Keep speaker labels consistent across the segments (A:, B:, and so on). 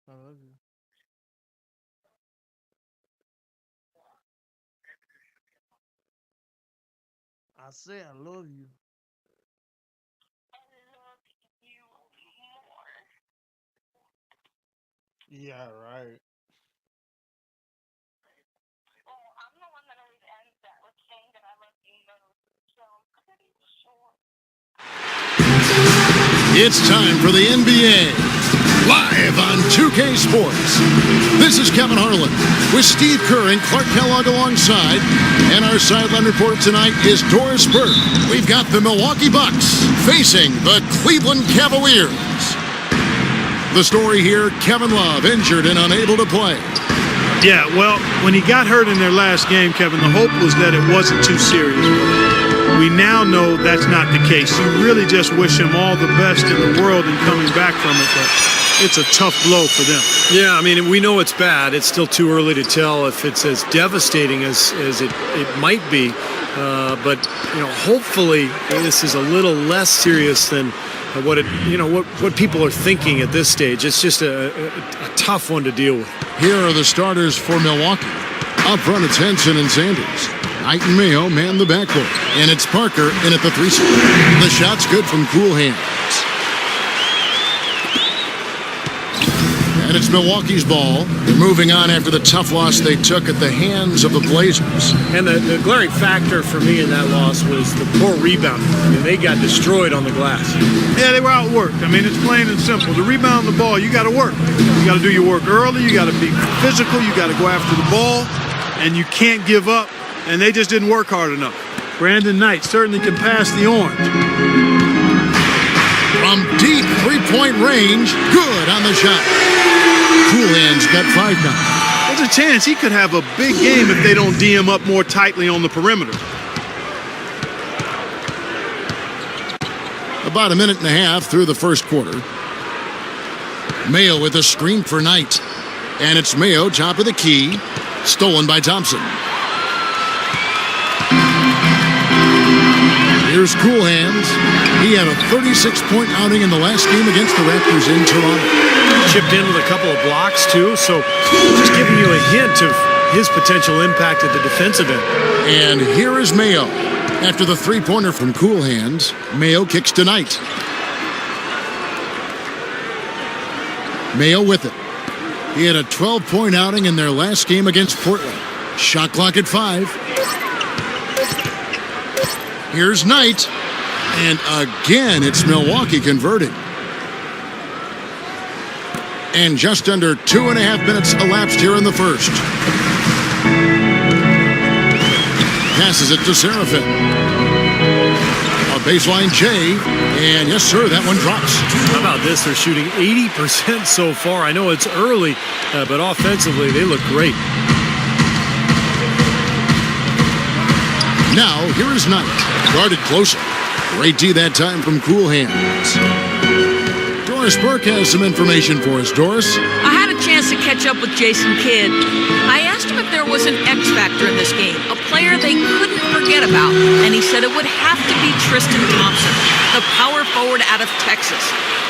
A: I love you. I say I love you. Yeah, right.
B: It's time for the NBA, live on 2K Sports. This is Kevin Harlan with Steve Kerr and Clark Kellogg alongside. And our sideline reporter tonight is Doris Burke. We've got the Milwaukee Bucks facing the Cleveland Cavaliers. The story here, Kevin Love injured and unable to play.
C: Yeah, well, when he got hurt in their last game, Kevin, the hope was that it wasn't too serious. We now know that's not the case. You really just wish him all the best in the world in coming back from it, but it's a tough blow for them.
D: Yeah, I mean, we know it's bad. It's still too early to tell if it's as devastating as it might be. But, hopefully this is a little less serious than what people are thinking at this stage. It's just a tough one to deal with.
B: Here are the starters for Milwaukee. Up front, it's Henson and Sanders. Knight and Mayo man the backcourt. And it's Parker in at the 3 spot. The shot's good from cool hands. And it's Milwaukee's ball. They're moving on after the tough loss they took at the hands of the Blazers.
D: And the glaring factor for me in that loss was the poor rebound. I mean, they got destroyed on the glass.
C: Yeah, they were outworked. I mean, it's plain and simple. To rebound the ball, you got to work. You got to do your work early. You got to be physical. You got to go after the ball. And you can't give up. And they just didn't work hard enough. Brandon Knight certainly can pass the orange.
B: From deep three-point range, good on the shot. Cool hands got 5 now.
C: There's a chance he could have a big game if they don't D him up more tightly on the perimeter.
B: About a minute and a half through the first quarter. Mayo with a screen for Knight. And it's Mayo, top of the key. Stolen by Thompson. Here's Cool Hands. He had a 36-point outing in the last game against the Raptors in Toronto.
D: Chipped in with a couple of blocks, too, so just giving you a hint of his potential impact at the defensive end.
B: And here is Mayo. After the three-pointer from Cool Hands, Mayo kicks to Knight. Mayo with it. He had a 12-point outing in their last game against Portland. Shot clock at 5. Here's Knight. And again, it's Milwaukee converting. And just under 2.5 minutes elapsed here in the first. Passes it to Seraphin. A baseline J. And yes, sir, that one drops.
D: How about this? They're shooting 80% so far. I know it's early, but offensively, they look great.
B: Now, here is Knight. Guarded closer. Great D that time from Cool Hands. Doris Burke has some information for us. Doris?
E: I had a chance to catch up with Jason Kidd. I asked him if there was an X factor in this game, a player they couldn't forget about, and he said it would have to be Tristan Thompson, the power forward out of Texas.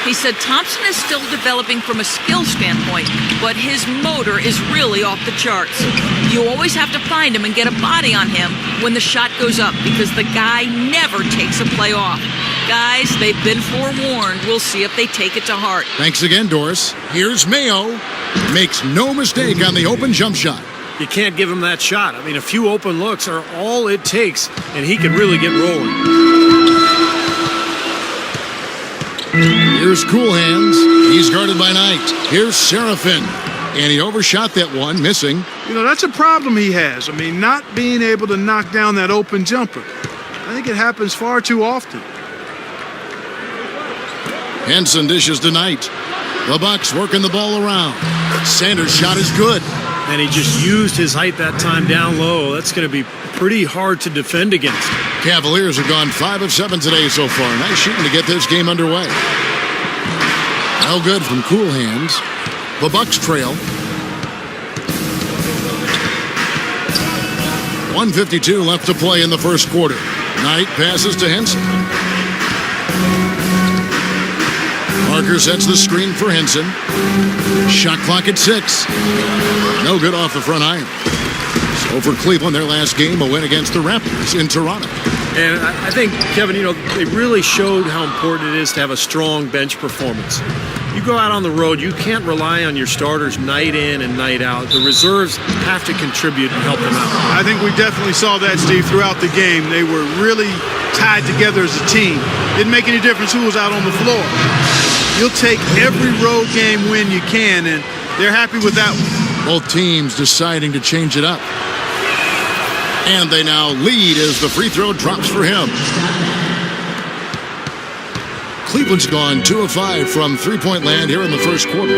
E: He said Thompson is still developing from a skill standpoint, but his motor is really off the charts. You always have to find him and get a body on him when the shot goes up because the guy never takes a play off. Guys, they've been forewarned. We'll see if they take it to heart.
B: Thanks again, Doris. Here's Mayo. Makes no mistake on the open jump shot.
D: You can't give him that shot. I mean, a few open looks are all it takes, and he can really get rolling.
B: Here's Cool Hands. He's guarded by Knight. Here's Seraphin. And he overshot that one, missing.
C: That's a problem he has. I mean, not being able to knock down that open jumper. I think it happens far too often.
B: Henson dishes to Knight. The Bucks working the ball around. Sanders' shot is good.
D: And he just used his height that time down low. That's going to be pretty hard to defend against.
B: Cavaliers have gone 5 of 7 today so far. Nice shooting to get this game underway. No good from Cool Hands. The Bucks trail. 1:52 left to play in the first quarter. Knight passes to Henson. Parker sets the screen for Henson. Shot clock at 6. No good off the front iron. So for Cleveland, their last game, a win against the Raptors in Toronto.
D: And I think, Kevin, they really showed how important it is to have a strong bench performance. You go out on the road, you can't rely on your starters night in and night out. The reserves have to contribute and help them out.
C: I think we definitely saw that, Steve, throughout the game. They were really tied together as a team. Didn't make any difference who was out on the floor. You'll take every road game win you can, and they're happy with that one.
B: Both teams deciding to change it up. And they now lead as the free throw drops for him. Cleveland's gone 2 of 5 from three-point land here in the first quarter.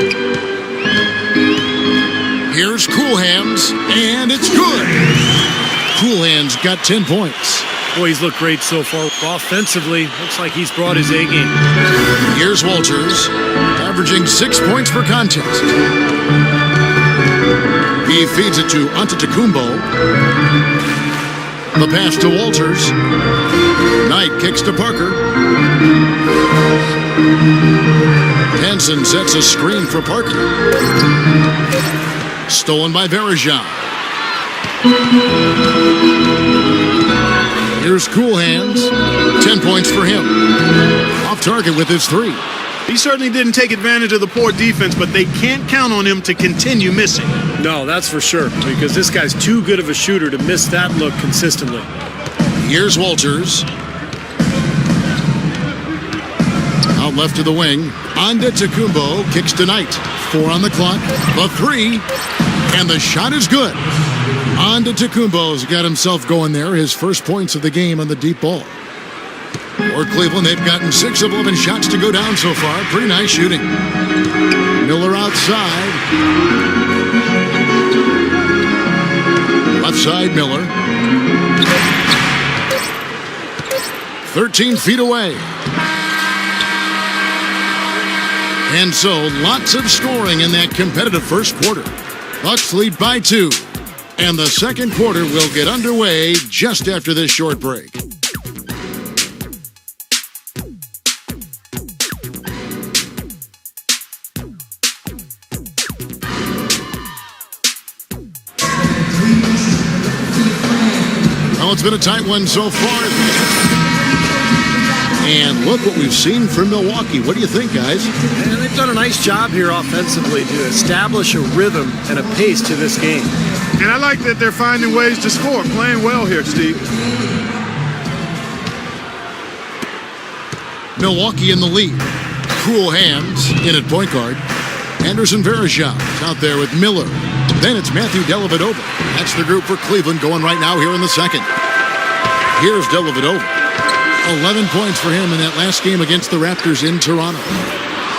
B: Here's Cool Hands, and it's good. Cool Hands got 10 points.
D: Boy, he's looked great so far. Offensively, looks like he's brought his A game.
B: Here's Walters, averaging 6 points per contest. He feeds it to Antetokounmpo. The pass to Walters. Knight kicks to Parker. Henson sets a screen for Parker. Stolen by Varejao. Here's Cool Hands. 10 points for him. Off target with his 3.
C: He certainly didn't take advantage of the poor defense, but they can't count on him to continue missing.
D: No, that's for sure, because this guy's too good of a shooter to miss that look consistently.
B: Here's Walters. Out left to the wing. Antetokounmpo kicks to Knight. 4 on the clock. The 3. And the shot is good. Antetokounmpo's got himself going there. His first points of the game on the deep ball. For Cleveland, they've gotten 6 of 11 shots to go down so far. Pretty nice shooting. Miller outside. Left side, Miller. 13 feet away. And so, lots of scoring in that competitive first quarter. Bucks lead by 2. And the second quarter will get underway just after this short break. Well, it's been a tight one so far. And look what we've seen from Milwaukee. What do you think, guys?
D: And they've done a nice job here offensively to establish a rhythm and a pace to this game.
C: And I like that they're finding ways to score, playing well here, Steve.
B: Milwaukee in the lead. Cool Hands in at point guard. Anderson Varejao out there with Miller. Then it's Matthew Dellavedova. That's the group for Cleveland going right now here in the second. Here's Dellavedova. 11 points for him in that last game against the Raptors in Toronto.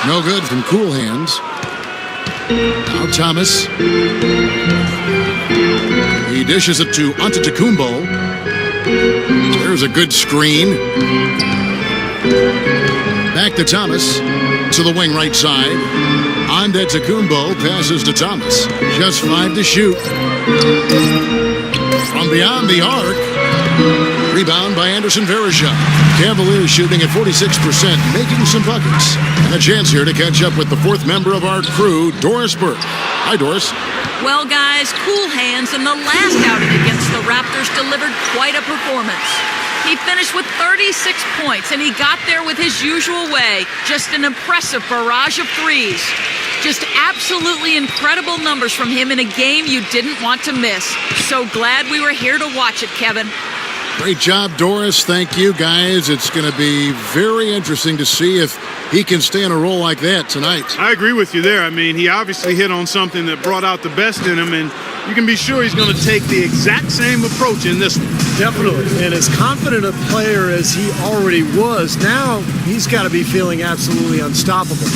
B: No good from Cool Hands. Now Thomas. He dishes it to Antetokounmpo. There's a good screen. Back to Thomas. To the wing right side. Antetokounmpo passes to Thomas. Just 5 to shoot. From beyond the arc. Rebound by Anderson Varejao. Cavaliers shooting at 46%, making some buckets. And a chance here to catch up with the 4th member of our crew, Doris Burke. Hi, Doris.
E: Well, guys, Cool Hands in the last outing against the Raptors delivered quite a performance. He finished with 36 points, and he got there with his usual way. Just an impressive barrage of threes. Just absolutely incredible numbers from him in a game you didn't want to miss. So glad we were here to watch it, Kevin.
B: Great job, Doris. Thank you, guys. It's going to be very interesting to see if he can stay in a role like that tonight.
C: I agree with you there. I mean, he obviously hit on something that brought out the best in him, and you can be sure he's going to take the exact same approach in this one.
D: Definitely. And as confident a player as he already was, now he's got to be feeling absolutely unstoppable.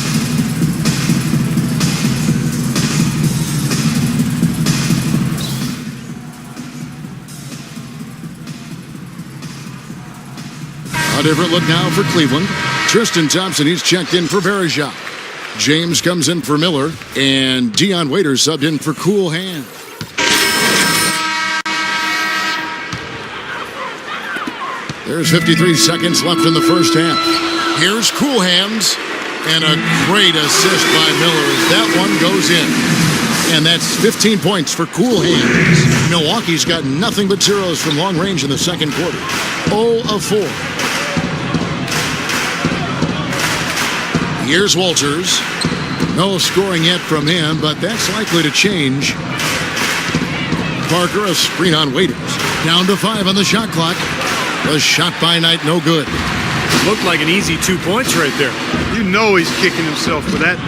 B: A different look now for Cleveland. Tristan Thompson, he's checked in for Varejao. James comes in for Miller, and Dion Waiters subbed in for Cool Hand. There's 53 seconds left in the first half. Here's Cool Hands. And a great assist by Miller as that one goes in. And that's 15 points for cool hands. Milwaukee's got nothing but zeros from long range in the second quarter. 0 of 4. Here's Walters. No scoring yet from him, but that's likely to change. Parker, a screen on Waiters. Down to 5 on the shot clock. The shot by Knight, no good.
D: Looked like an easy 2 points right there.
C: You know he's kicking himself for that.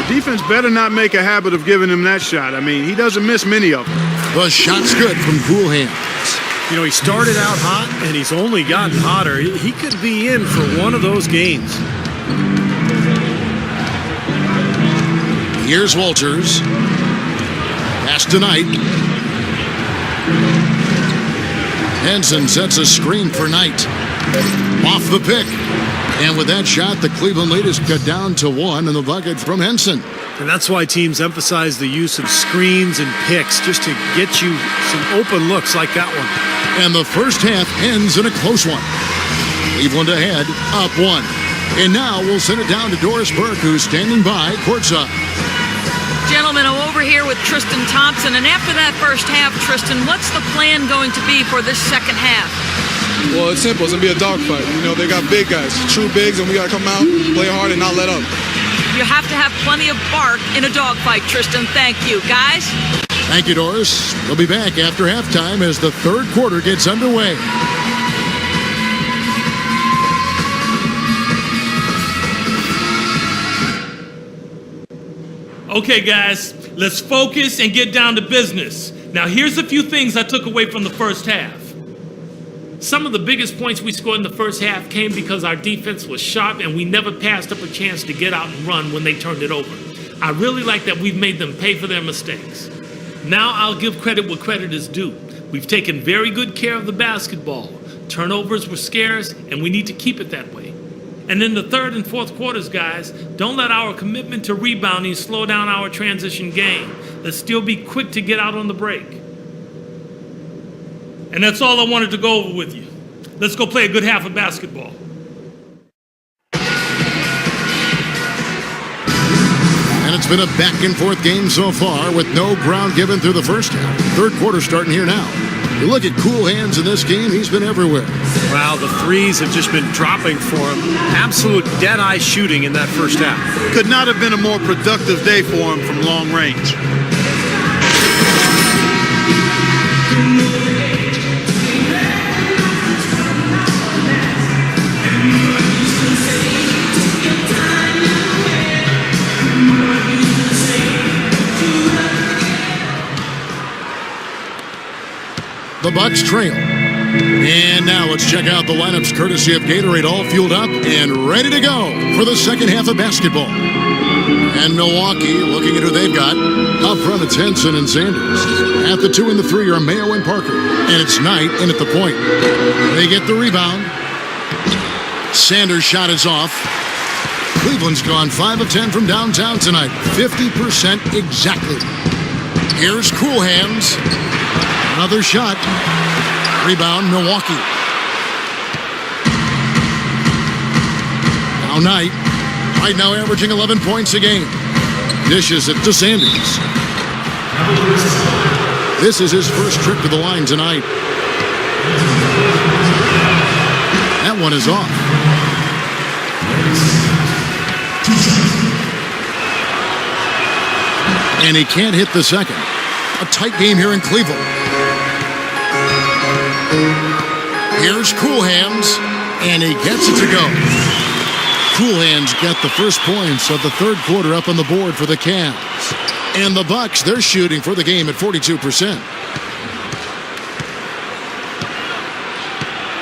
C: The defense better not make a habit of giving him that shot. I mean, he doesn't miss many of them.
B: The shot's good from cool hands.
D: You know, he started out hot, and he's only gotten hotter. He could be in for one of those games.
B: Here's Walters. Pass to Knight. Henson sets a screen for Knight. Off the pick. And with that shot, the Cleveland lead is cut down to 1 in the bucket from Henson.
D: And that's why teams emphasize the use of screens and picks, just to get you some open looks like that one.
B: And the first half ends in a close one. Cleveland ahead, up 1. And now we'll send it down to Doris Burke, who's standing by courtside.
E: Gentlemen, I'm over here with Tristan Thompson, and after that first half, Tristan, what's the plan going to be for this second half?
F: Well, it's simple. It's going to be a dogfight. You know, they got big guys, true bigs, and we got to come out, play hard, and not let up.
E: You have to have plenty of bark in a dogfight, Tristan. Thank you. Guys?
B: Thank you, Doris. We'll be back after halftime as the third quarter gets underway.
G: Okay, guys, let's focus and get down to business. Now, here's a few things I took away from the first half. Some of the biggest points we scored in the first half came because our defense was sharp and we never passed up a chance to get out and run when they turned it over. I really like that we've made them pay for their mistakes. Now I'll give credit where credit is due. We've taken very good care of the basketball. Turnovers were scarce, and we need to keep it that way. And in the third and fourth quarters, guys, don't let our commitment to rebounding slow down our transition game. Let's still be quick to get out on the break. And that's all I wanted to go over with you. Let's go play a good half of basketball.
B: And it's been a back-and-forth game so far with no ground given through the first half. Third quarter starting here now. You look at Cool Hands in this game, he's been everywhere.
D: Wow, the threes have just been dropping for him. Absolute dead-eye shooting in that first half.
C: Could not have been a more productive day for him from long range.
B: The Bucks trail. And now let's check out the lineups courtesy of Gatorade, all fueled up and ready to go for the second half of basketball. And Milwaukee, looking at who they've got, up front it's Henson and Sanders. At the 2 and the 3 are Mayo and Parker. And it's Knight in at the point. They get the rebound. Sanders' shot is off. Cleveland's gone 5 of 10 from downtown tonight. 50% exactly. Here's Cool Hands. Another shot. Rebound, Milwaukee. Now Knight. Right now averaging 11 points a game. Dishes it to Sanders. This is his first trip to the line tonight. That one is off. And he can't hit the second. A tight game here in Cleveland. Here's Cool Hands, and he gets it to go. Cool Hands got the first points of the third quarter up on the board for the Cavs. And the Bucks, they're shooting for the game at 42%.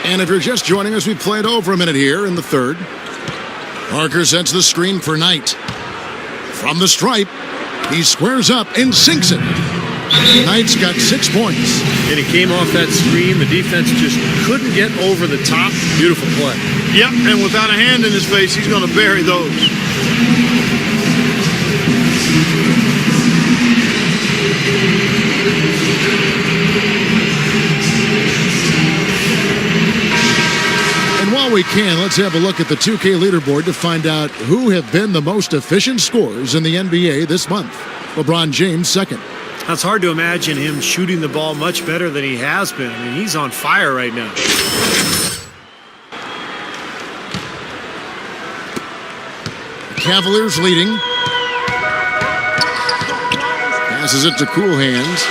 B: And if you're just joining us, we played over a minute here in the third. Parker sets the screen for Knight. From the stripe, he squares up and sinks it. Knight's got 6 points.
D: And he came off that screen. The defense just couldn't get over the top. Beautiful play.
C: Yep, and without a hand in his face, he's going to bury those.
B: And while While we can, let's have a look at the 2K leaderboard to find out who have been the most efficient scorers in the NBA this month. LeBron James second.
D: It's hard to imagine him shooting the ball much better than he has been. I mean, he's on fire right now.
B: Cavaliers leading. Passes it to Cool Hands.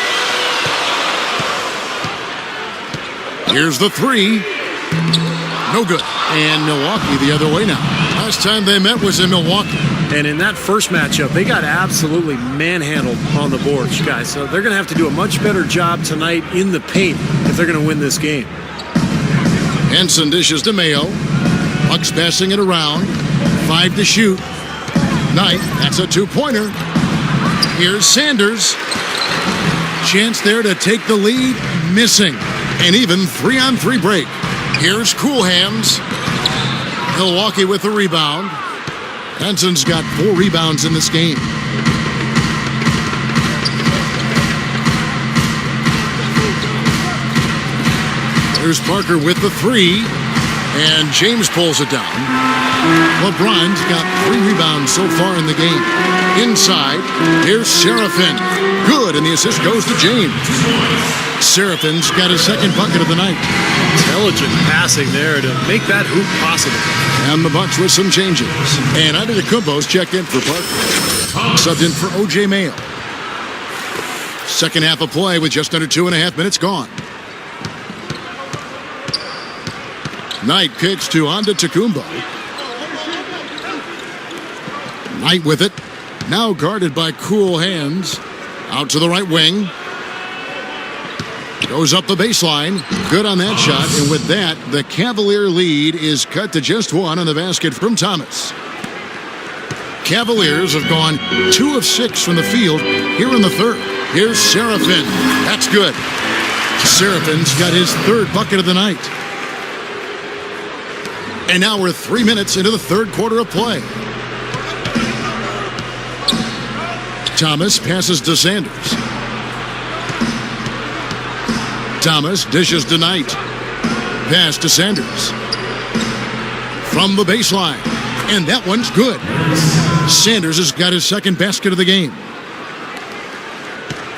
B: Here's the three. No good. And Milwaukee the other way now. Last time they met was in Milwaukee.
D: And in that first matchup, they got absolutely manhandled on the boards, guys. So they're going to have to do a much better job tonight in the paint if they're going to win this game.
B: Henson dishes to Mayo. Bucks passing it around. 5 to shoot. Knight, that's a two-pointer. Here's Sanders. Chance there to take the lead. Missing. And even 3-on-3 break. Here's Cool Hands. Milwaukee with the rebound. Henson's got 4 rebounds in this game. There's Parker with the three. And James pulls it down. LeBron's got 3 rebounds so far in the game. Inside, here's Seraphin. Good, and the assist goes to James. Seraphin's got his second bucket of the night.
D: Intelligent passing there to make that hoop possible.
B: And the Bucks with some changes. And Antetokounmpo's checked in for Parker. Subbed in for O.J. Mayo. Second half of play with just under 2.5 minutes gone. Knight kicks to Antetokounmpo. Knight with it. Now guarded by Cool Hands. Out to the right wing. Goes up the baseline. Good on that shot. And with that, the Cavalier lead is cut to just 1 on the basket from Thomas. Cavaliers have gone 2 of 6 from the field here in the third. Here's Seraphin. That's good. Seraphin's got his 3rd bucket of the night. And now we're 3 minutes into the 3rd quarter of play. Thomas passes to Sanders. Thomas dishes to Knight. Pass to Sanders. From the baseline. And that one's good. Sanders has got his 2nd basket of the game.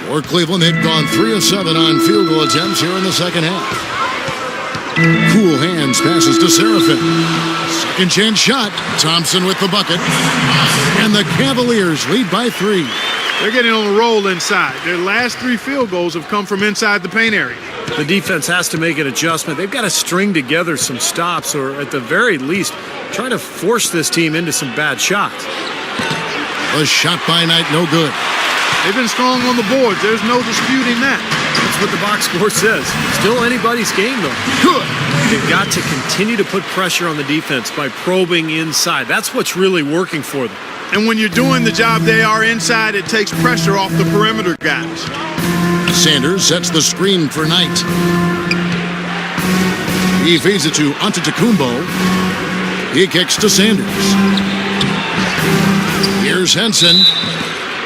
B: For Cleveland, they've gone 3 of 7 on field goal attempts here in the second half. Cool Hands passes to Seraphin. Second chance shot. Thompson with the bucket. And the Cavaliers lead by 3.
C: They're getting on a roll inside. Their last 3 field goals have come from inside the paint area.
D: The defense has to make an adjustment. They've got to string together some stops, or at the very least, try to force this team into some bad shots.
B: A shot by Knight, no good.
C: They've been strong on the boards. There's no disputing that.
D: That's what the box score says. Still anybody's game, though.
B: Good.
D: They've got to continue to put pressure on the defense by probing inside. That's what's really working for them.
C: And when you're doing the job they are inside, it takes pressure off the perimeter guys.
B: Sanders sets the screen for Knight. He feeds it to Antetokounmpo. He kicks to Sanders. Here's Henson.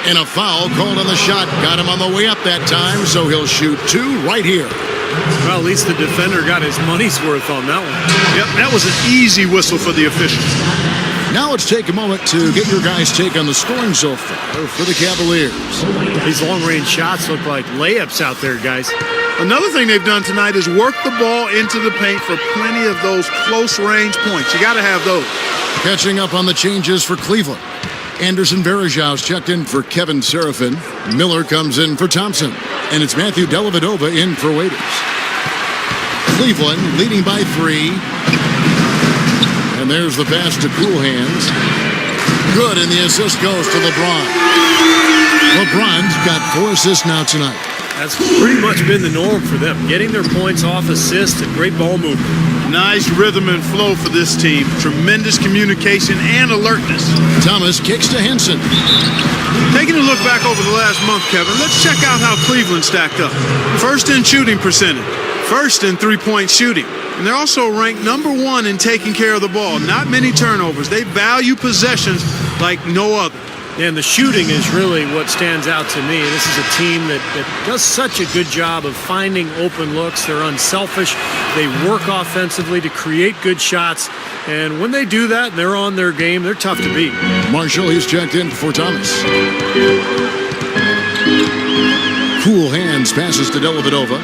B: And a foul called on the shot. Got him on the way up that time, so he'll shoot 2 right here.
D: Well, at least the defender got his money's worth on that one.
C: Yep, that was an easy whistle for the officials.
B: Now let's take a moment to get your guys' take on the scoring so far for the Cavaliers.
D: These long-range shots look like layups out there, guys.
C: Another thing they've done tonight is work the ball into the paint for plenty of those close-range points. You got to have those.
B: Catching up on the changes for Cleveland. Anderson Varejau's checked in for Kevin Seraphin. Miller comes in for Thompson. And it's Matthew Dellavedova in for Waiters. Cleveland leading by 3. And there's the pass to Cool Hands. Good, and the assist goes to LeBron. LeBron's got 4 assists now tonight.
D: That's pretty much been the norm for them. Getting their points off assists and great ball movement.
C: Nice rhythm and flow for this team. Tremendous communication and alertness.
B: Thomas kicks to Henson.
C: Taking a look back over the last month, Kevin, let's check out how Cleveland stacked up. First in shooting percentage. First in three-point shooting. And they're also ranked number 1 in taking care of the ball. Not many turnovers. They value possessions like no other.
D: And the shooting is really what stands out to me. This is a team that does such a good job of finding open looks. They're unselfish. They work offensively to create good shots. And when they do that and they're on their game, they're tough to beat.
B: Marshall, he's checked in for Thomas. Cool hands, passes to Dellavedova.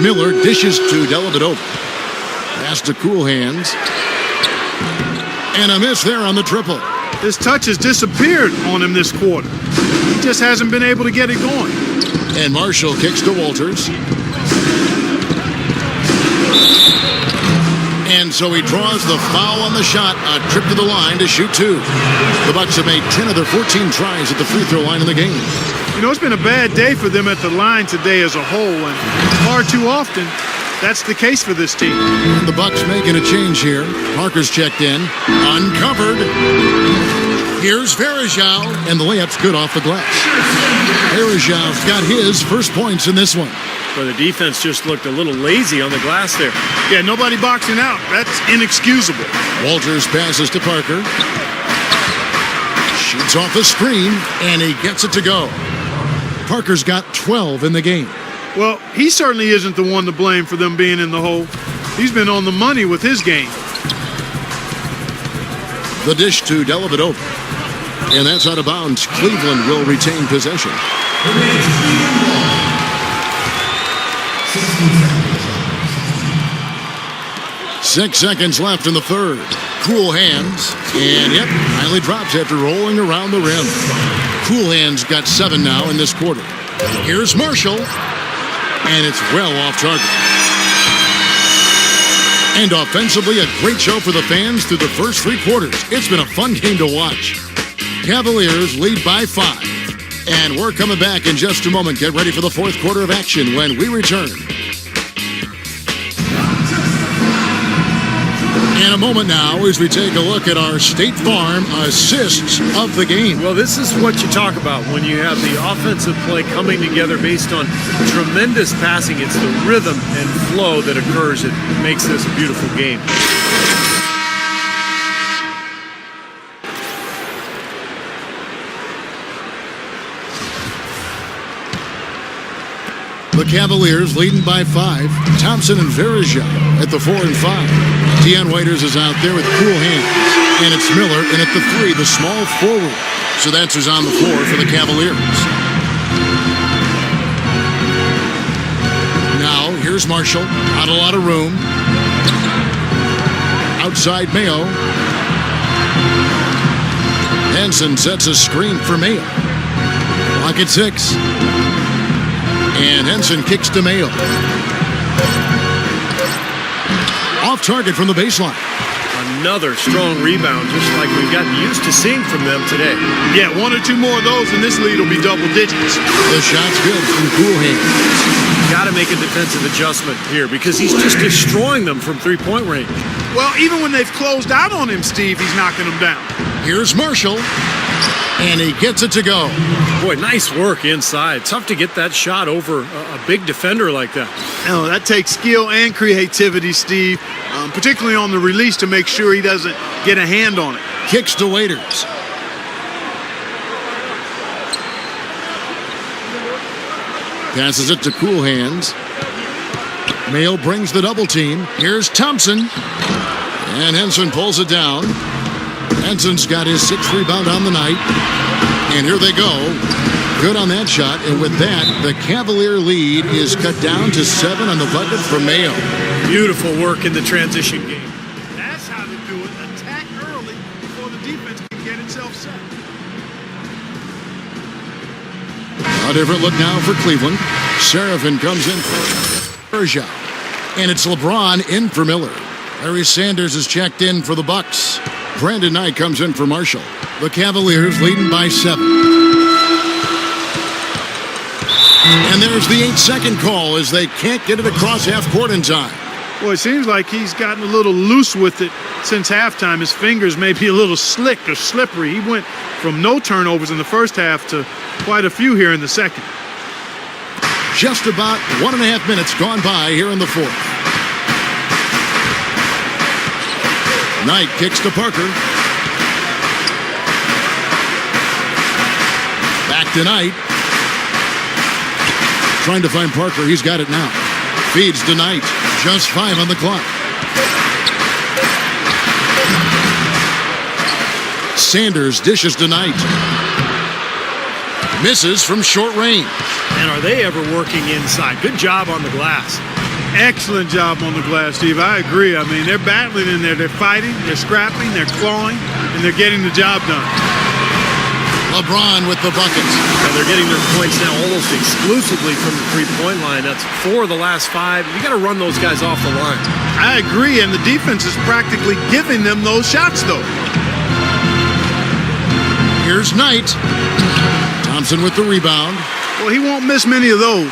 B: Miller dishes to Dellavedova. Pass to Cool hands. And a miss there on the triple.
C: His touch has disappeared on him this quarter. He just hasn't been able to get it going.
B: And Marshall kicks to Walters. And so he draws the foul on the shot. A trip to the line to shoot two. The Bucks have made 10 of their 14 tries at the free throw line in the game.
C: You know, it's been a bad day for them at the line today as a whole. And far too often, that's the case for this team.
B: And the Bucks making a change here. Parker's checked in. Uncovered. Here's Varejao. And the layup's good off the glass. Varejao's got his first points in this one.
D: But the defense just looked a little lazy on the glass there.
C: Yeah, nobody boxing out. That's inexcusable.
B: Walters passes to Parker. Shoots off the screen, and he gets it to go. Parker's got 12 in the game.
C: Well, he certainly isn't the one to blame for them being in the hole. He's been on the money with his game.
B: The dish to Dellavedova. And that's out of bounds. Cleveland will retain possession. 6 seconds left in the third. Cool hands. And yep, finally drops after rolling around the rim. Cool hands got 7 now in this quarter. Here's Marshall. And it's well off target. And offensively, a great show for the fans through the first 3 quarters. It's been a fun game to watch. Cavaliers lead by 5. And we're coming back in just a moment. Get ready for the fourth quarter of action when we return. In a moment now as we take a look at our State Farm assists of the game.
D: Well, this is what you talk about when you have the offensive play coming together based on tremendous passing. It's the rhythm and flow that occurs that makes this a beautiful game.
B: The Cavaliers leading by 5. Thompson and Varejao at the 4 and 5. Deion Waiters is out there with cool hands. And it's Miller in at the 3, the small forward. So that's who's on the floor for the Cavaliers. Now, here's Marshall. Not a lot of room. Outside Mayo. Henson sets a screen for Mayo. Clock at 6. And Henson kicks to Mayo. Off target from the baseline.
D: Another strong rebound, just like we've gotten used to seeing from them today.
C: Yeah, 1 or 2 more of those, and this lead will be double digits.
B: The shot's good from Cool hands.
D: Got to make a defensive adjustment here because he's just destroying them from three-point range.
C: Well, even when they've closed out on him, Steve, he's knocking them down.
B: Here's Marshall. And he gets it to go.
D: Boy, nice work inside. Tough to get that shot over a big defender like that.
C: Oh, that takes skill and creativity, Steve, particularly on the release to make sure he doesn't get a hand on it.
B: Kicks to Waiters. Passes it to Cool hands. Mayo brings the double team. Here's Thompson. And Henson pulls it down. Henson's got his 6th rebound on the night. And here they go. Good on that shot. And with that, the Cavalier lead is cut down to 7 on the bucket for Mayo.
D: Beautiful work in the transition game.
C: That's how to do it. Attack early before the defense can get itself set.
B: A different look now for Cleveland. Serafin comes in for Varejao. And it's LeBron in for Miller. Larry Sanders is checked in for the Bucks. Brandon Knight comes in for Marshall. The Cavaliers leading by 7. And there's the 8-second call as they can't get it across half court in time.
C: Well, it seems like he's gotten a little loose with it since halftime. His fingers may be a little slick or slippery. He went from no turnovers in the first half to quite a few here in the second.
B: Just about 1.5 minutes gone by here in the fourth. Knight kicks to Parker. to Knight. Trying to find Parker. He's got it now. Feeds to Knight. Just 5 on the clock. Sanders dishes to Knight. Misses from short range.
D: And are they ever working inside? Good job on the glass.
C: Excellent job on the glass, Steve. I agree. I mean, they're battling in there. They're fighting, they're scrapping, they're clawing, and they're getting the job done.
B: LeBron with the buckets.
D: And they're getting their points now almost exclusively from the three-point line. That's 4 of the last 5. You got to run those guys off the line.
C: I agree, and the defense is practically giving them those shots, though.
B: Here's Knight. Thompson with the rebound.
C: Well, he won't miss many of those,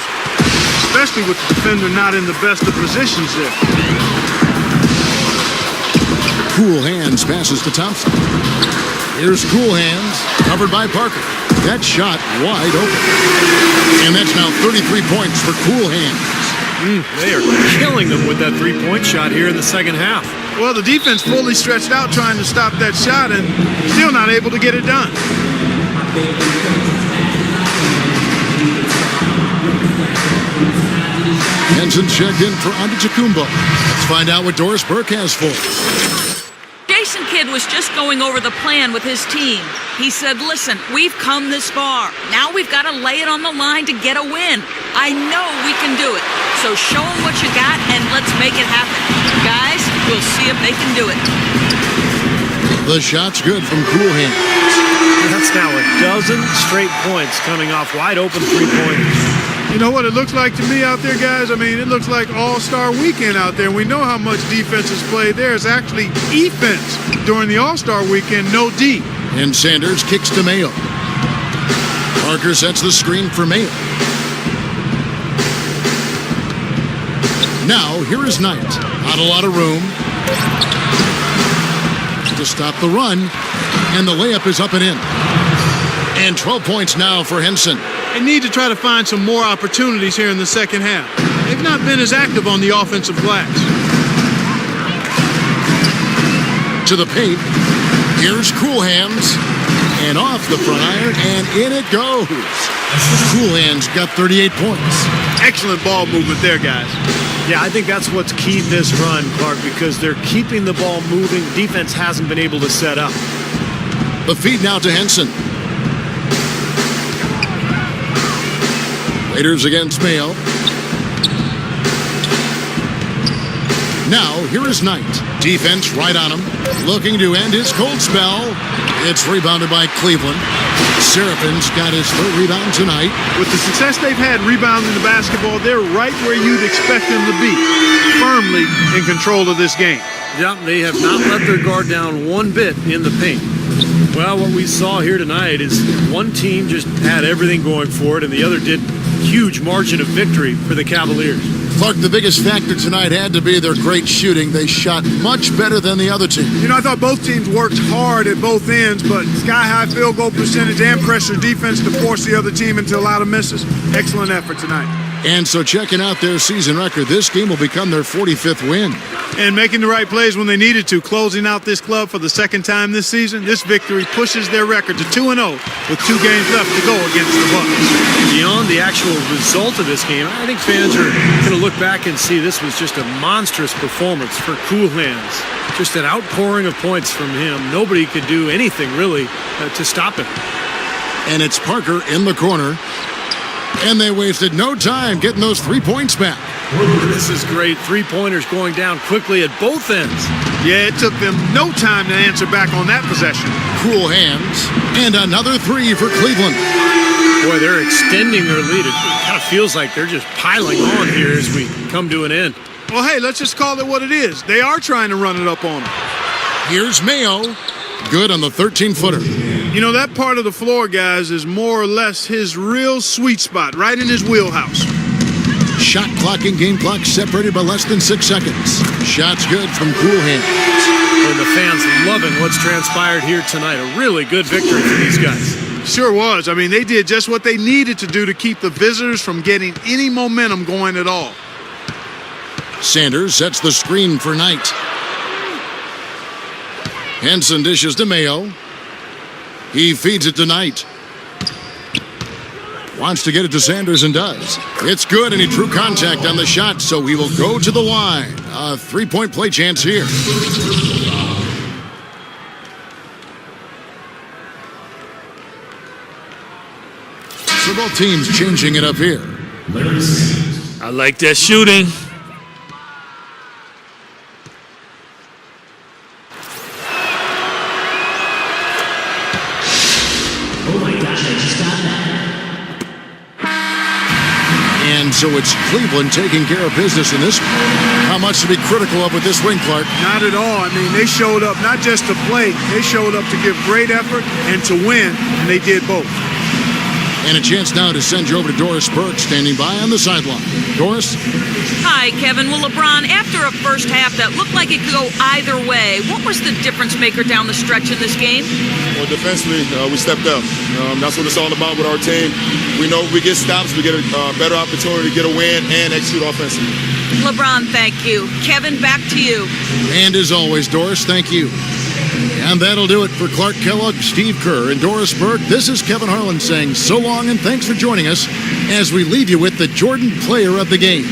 C: especially with the defender not in the best of positions there.
B: Cool Hands passes to Thompson. Here's Cool Hands, covered by Parker. That shot wide open. And that's now 33 points for Cool Hands.
D: They are killing them with that three-point shot here in the second half.
C: Well, the defense fully stretched out trying to stop that shot and still not able to get it done.
B: Henson checked in for Antetokounmpo. Let's find out what Doris Burke has for us.
E: Jason Kidd was just going over the plan with his team. He said, listen, we've come this far. Now we've got to lay it on the line to get a win. I know we can do it. So show them what you got and let's make it happen. Guys, we'll see if they can do it.
B: The shot's good from Cool Hands.
D: That's now a dozen straight points coming off wide open three-pointers.
C: You know what it looks like to me out there, guys? I mean, it looks like All-Star Weekend out there. We know how much defense is played there. It's actually defense during the All-Star Weekend, no D.
B: And Sanders kicks to Mayo. Parker sets the screen for Mayo. Now, here is Knight. Not a lot of room to stop the run. And the layup is up and in. And 12 points now for Henson.
C: They need to try to find some more opportunities here in the second half. They've not been as active on the offensive glass.
B: To the paint. Here's Cool Hands. And off the front iron, and in it goes. Cool Hands got 38 points.
C: Excellent ball movement there, guys.
D: Yeah, I think that's what's keyed this run, Clark, because they're keeping the ball moving. Defense hasn't been able to set up.
B: The feed now to Henson. Raiders against Mayo. Now, here is Knight. Defense right on him. Looking to end his cold spell. It's rebounded by Cleveland. Seraphin's got his third rebound tonight.
C: With the success they've had rebounding the basketball, they're right where you'd expect them to be. Firmly in control of this game.
D: Yeah, they have not let their guard down one bit in the paint. Well, what we saw here tonight is one team just had everything going for it, and the other did. Huge margin of victory for the Cavaliers.
B: Clark, the biggest factor tonight had to be their great shooting. They shot much better than the other team.
C: You know, I thought both teams worked hard at both ends, but sky-high field goal percentage and pressure defense to force the other team into a lot of misses. Excellent effort tonight.
B: And so checking out their season record, this game will become their 45th win.
C: And making the right plays when they needed to, closing out this club for the second time this season. This victory pushes their record to 2-0 with 2 games left to go against the Bucks.
D: Beyond the actual result of this game, I think fans are going to look back and see this was just a monstrous performance for Cool Hands. Just an outpouring of points from him. Nobody could do anything really to stop him.
B: And it's Parker in the corner. And they wasted no time getting those 3 points back.
D: This is great. 3-pointers going down quickly at both ends.
C: Yeah, it took them no time to answer back on that possession.
B: Cool Hands. And another 3 for Cleveland.
D: Boy, they're extending their lead. It kind of feels like they're just piling on here as we come to an end.
C: Well, hey, let's just call it what it is. They are trying to run it up on them.
B: Here's Mayo. Good on the 13-footer.
C: You know, that part of the floor, guys, is more or less his real sweet spot, right in his wheelhouse.
B: Shot clock and game clock separated by less than 6 seconds. Shots good from Cool Hands.
D: And the fans loving what's transpired here tonight. A really good victory for these guys.
C: Sure was. I mean, they did just what they needed to do to keep the visitors from getting any momentum going at all.
B: Sanders sets the screen for Knight. Henson dishes to Mayo. He feeds it to Knight. Wants to get it to Sanders and does. It's good, and he drew contact on the shot, so he will go to the line. A three-point play chance here. So both teams changing it up here.
G: I like that shooting.
B: And so it's Cleveland taking care of business in this. How much to be critical of with this win, Clark?
C: Not at all. I mean, they showed up not just to play, they showed up to give great effort and to win, and they did both.
B: And a chance now to send you over to Doris Burke, standing by on the sideline. Doris?
E: Hi, Kevin. Well, LeBron, after a first half that looked like it could go either way, what was the difference maker down the stretch in this game?
H: Well, defensively, we stepped up. That's what it's all about with our team. We know if we get stops, we get a better opportunity to get a win and execute offensively.
E: LeBron, thank you. Kevin, back to you.
B: And as always, Doris, thank you. And that'll do it for Clark Kellogg, Steve Kerr, and Doris Burke. This is Kevin Harlan saying so long and thanks for joining us as we leave you with the Jordan Player of the Game.